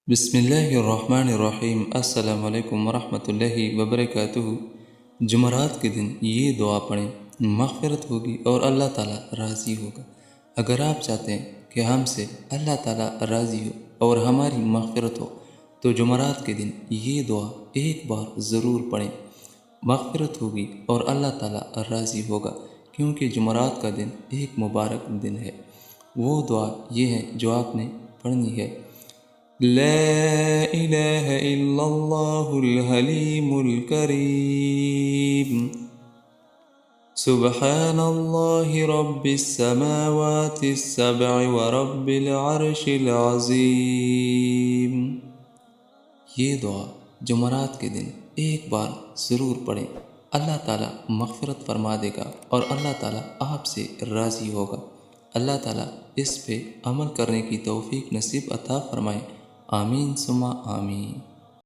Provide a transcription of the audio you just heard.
بسم اللہ الرحمن الرحیم۔ السلام علیکم ورحمۃ اللہ وبرکاتہ۔ جمعرات کے دن یہ دعا پڑھیں، مغفرت ہوگی اور اللہ تعالیٰ راضی ہوگا۔ اگر آپ چاہتے ہیں کہ ہم سے اللہ تعالیٰ راضی ہو اور ہماری مغفرت ہو تو جمعرات کے دن یہ دعا ایک بار ضرور پڑھیں۔ مغفرت ہوگی اور اللہ تعالیٰ راضی ہوگا، کیونکہ جمعرات کا دن ایک مبارک دن ہے۔ وہ دعا یہ ہے جو آپ نے پڑھنی ہے: لا الہ الا اللہ الحلیم الکریم، سبحان اللہ رب السماوات السبع ورب العرش العظیم۔ یہ دعا جمعرات کے دن ایک بار ضرور پڑھیں، اللہ تعالیٰ مغفرت فرما دے گا اور اللہ تعالیٰ آپ سے راضی ہوگا۔ اللہ تعالیٰ اس پہ عمل کرنے کی توفیق نصیب عطا فرمائے۔ آمین ثم آمین۔